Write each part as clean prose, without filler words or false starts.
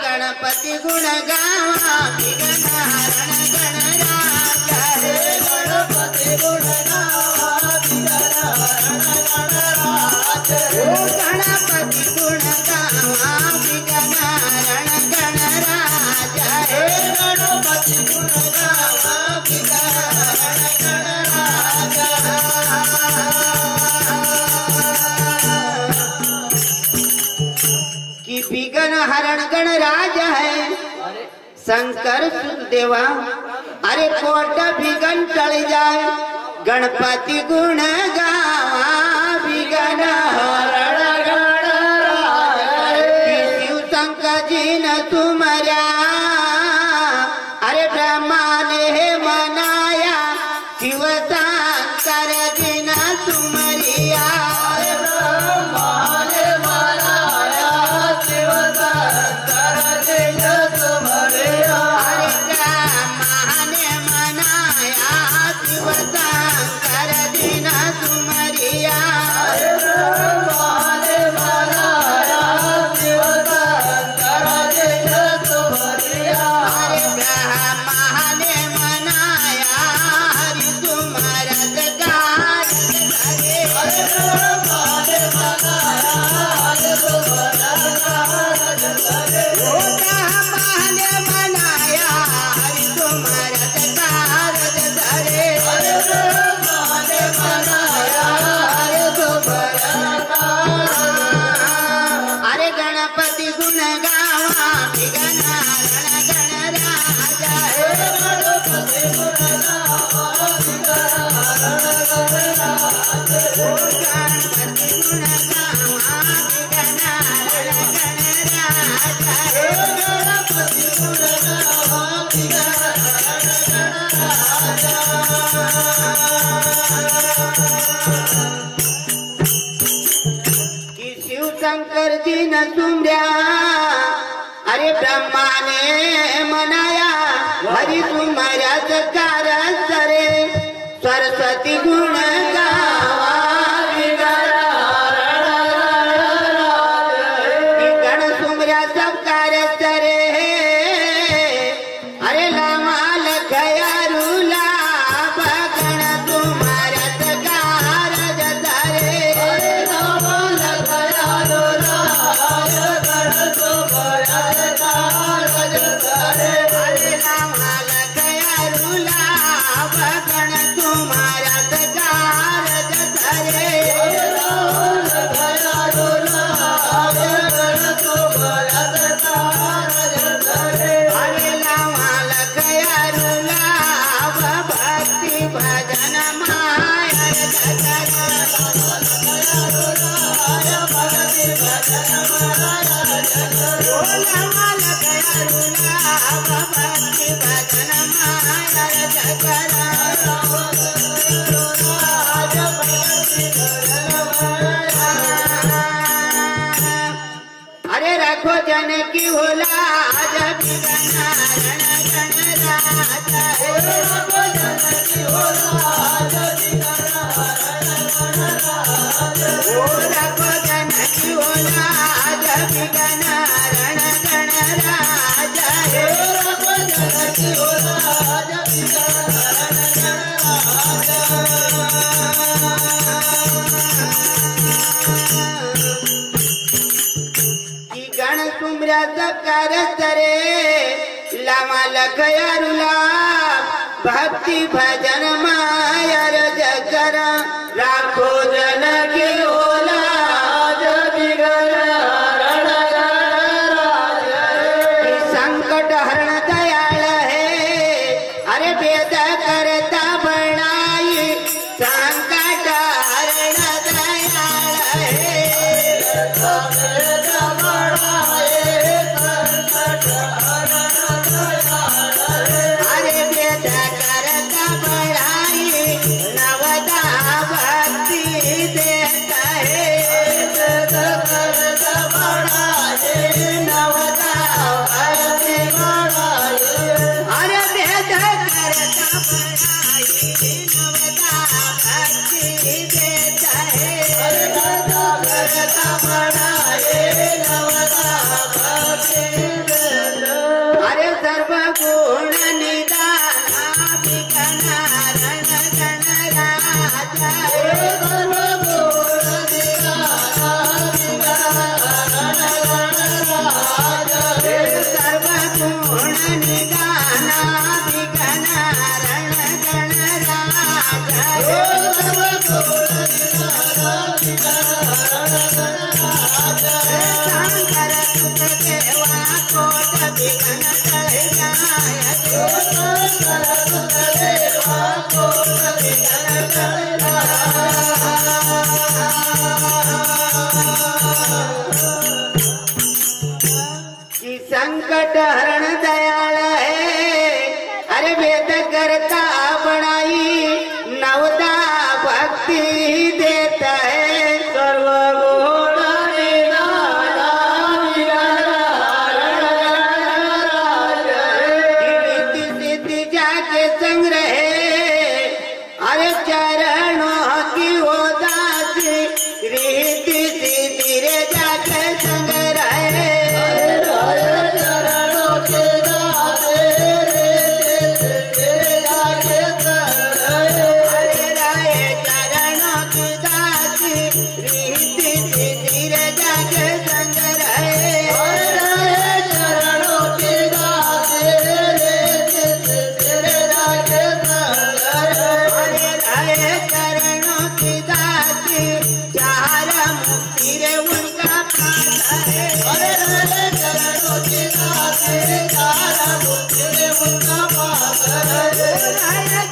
गणपति गुण गावा विघ्न हरण गणराजा हे गणपति गुण गावा विघ्न हरण गणराजा हे गणपति गुण गावा विघ्न हरण गणराजा हे गणपति गुण गावा विघ्न हरण गणराजा कि विघ्न हरण गणराज है शंकर सुखदेवा। अरे कोट विघ्न टल जाए गणपति गुण गावा विघ्न हरण गणराज शिव शंकर जी न तुमरा। अरे ब्रह्मा ने मनाया शिव शंकर जी न तुमरिया। शंकर जी न सुमरा। अरे ब्रह्मा ने मनाया हरि तुम्हारा सकार सरे सरस्वती गुण गावा गण सुमरा सकार सरे। अरे लामा लखया रूला गण तुम्हारा सकार सरे। अरे रखो जन की होला जब गणराज रखो जन की होला जब रखो जन की होला जब गणराज रखो जन की होला जब गण तुमरा सकार सरे लामा लखया रुला भक्ति भजन मायर जकर राखो जन की होला जब गणराज संकट हरण दयाल है। अरे वेद करता बनाई संकट हरण अरे सर्व गुण निदाना विघ्न हरण गणराजा सर्व गुण निदाना विघ्न हरण शंकर सुत देवा कोट विघ्न टळ जाय कि संकट हरण दयाल है अरे वेद करता बनाई नवदा भक्ति देता है सर्व गुण निदाना रिद्धि सिद्धि जाके संग्रह अरे चरणों की वो दासी रिद्धि सिद्धि रे जाके संग्रह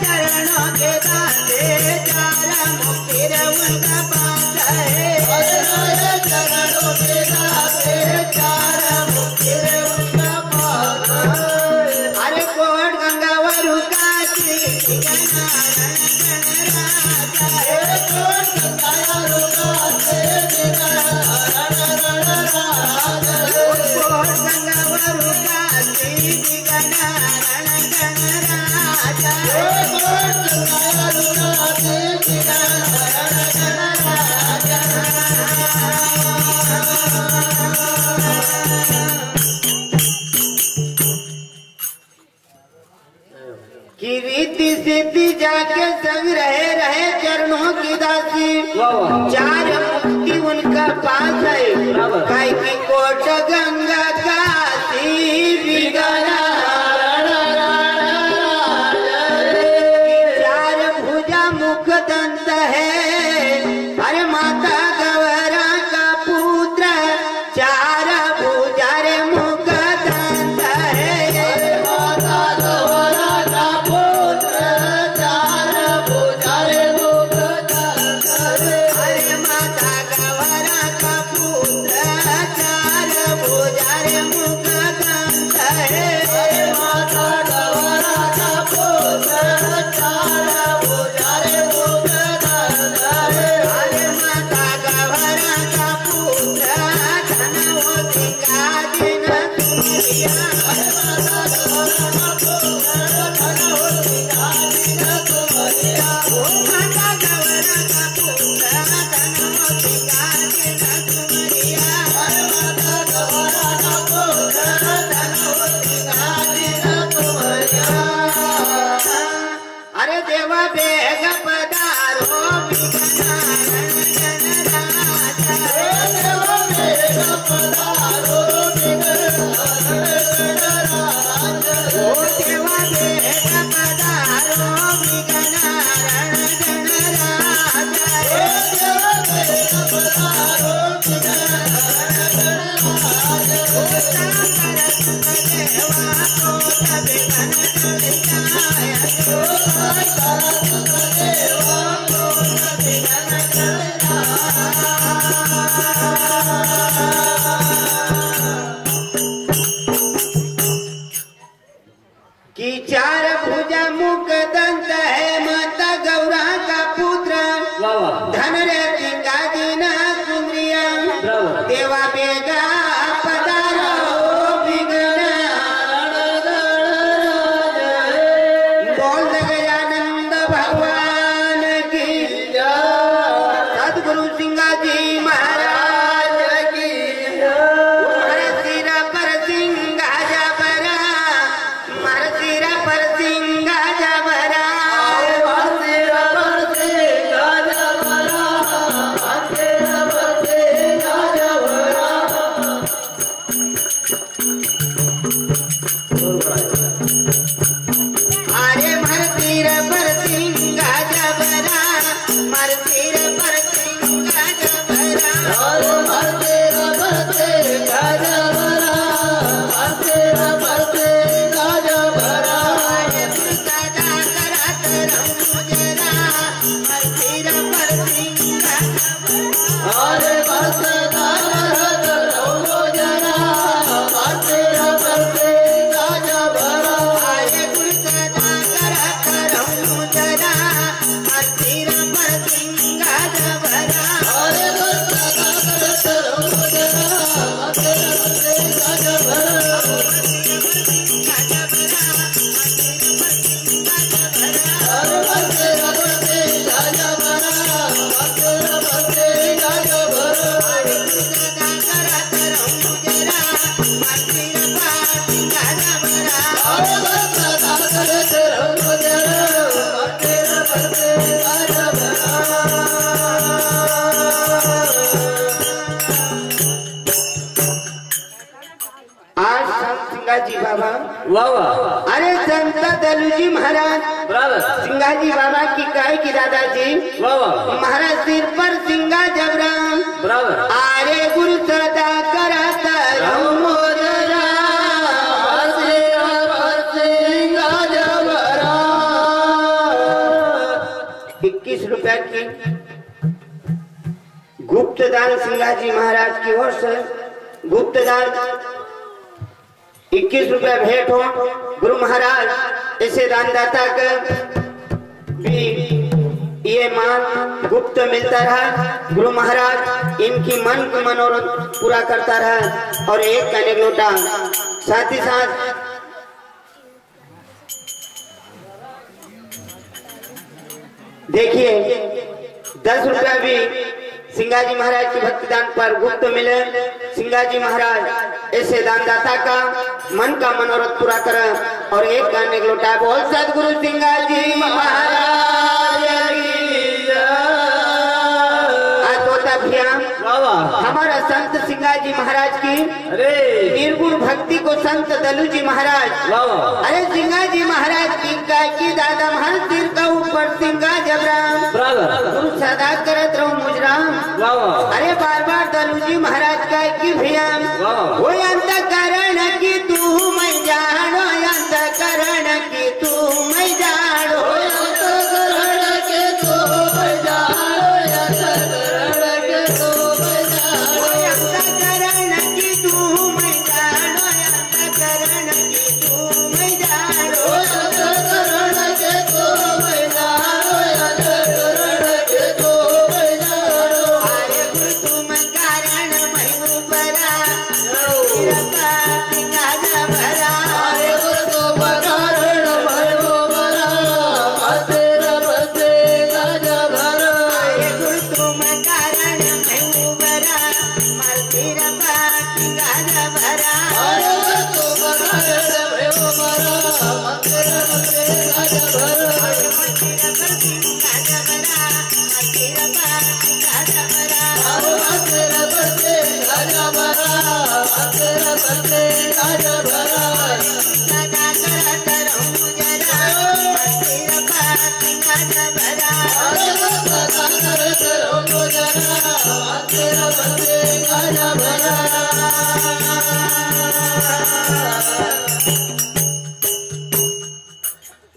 चरणों के दाते चार मुक्ति रे उनका पास है चरणों के दाते चार मुक्ति रे उनका पास अरे कोट गंगा वरु काशी कि रीति सिद्धि जाके संग रहे चरणों की दासी चार मुक्ति उनका पास है काय की कोट गंगा काशी विगना चार भुजा मुख दंत है अरे माता गौरा का पुत्र चार भुजा रे मुख दंत है माता गौरा का पुत्र चार भुजा रे मुख दंत अरे माता गौरा का पुत्र चार भुजा रे मुख दंत है माता गौरा का पुत्र चार भुजा रे मुख दंत अरे माता गौरा का पुत्र धन वो सिंगा दिन तुमरिया अरे माता गौरा का पुत्र धन वो सिंगा दिन तुमरिया ओ माता गौरा का पुत्र धन वो सिंगा दिन तुमरिया अरे माता गौरा का पुत्र धन वो सिंगा दिन तुमरिया अरे देवा बेग पधारो विघ्न गणराजा देवा बेग पधारो विघ्न गणराजा ओ देवा बेग पधारो विघ्न गणराजा देवा बेग पधारो विघ्न गणराजा ओ शंकर सुत देवा कोट विघ्न टळ जाय ओ शंकर सुत देवा कोट विघ्न टळ कि चार भुजा मुख दंत है माता गौरा का पुत्र धन रे सिंगा दिन सुंदरिया देवा बेगा पधारो विघ्न बोल गजानंद भगवान की सद्गुरु सिंगा जी महाराज दादाजी वाह महाराज सिर पर सिंगा जबरा बराबर आरे गुरु सदा करत रहूं मोजरा 21 रुपया की गुप्त दान सिंगाजी महाराज की ओर से गुप्त दान 21 रुपया भेंट हो गुरु महाराज इसे दानदाता का भी ये मान गुप्त मिलता रहा। गुरु महाराज इनकी मन को मनोरथ पूरा करता रहा और एक कने लोटा साथ ही साथ देखिए 10 रुपया भी सिंगाजी महाराज के भक्तिदान पर गुप्त मिले। सिंगाजी महाराज ऐसे दानदाता का मन का मनोरथ पूरा करे और एक गाने का लोटा बोल सदगुरु सिंगाजी महाराज हमारा संत सिंगाजी महाराज की निर्गुण भक्ति को संत दलूजी महाराज अरे सिंगाजी महाराज की दादा महाराज सिर का ऊपर सिंगा जबराम गुरु सदा करत रहो मुजराम अरे बार बार दलूजी महाराज का की भैया वो अंत करण की तू मैं जानो अंत करण की तू मैं जानो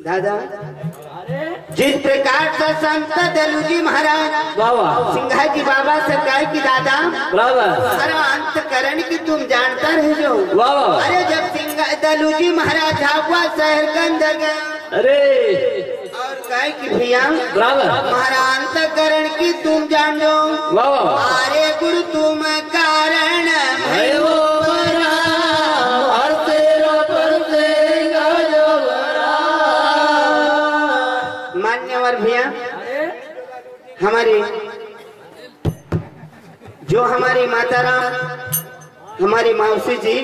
दादा जिस प्रकार से संत दलूजी महाराज सिंगाजी बाबा से कहे कि दादा सारा अंतकरण की तुम जानता रह जो अरे जब दलूजी महाराज झाबुआ शहर के अंदर गए अरे और कहे कि भैया हमारा अंतकरण की तुम जान लो अरे गुरु तुम कारण मान्यवर भैया हमारी जो हमारी माता राम हमारी मौसी जी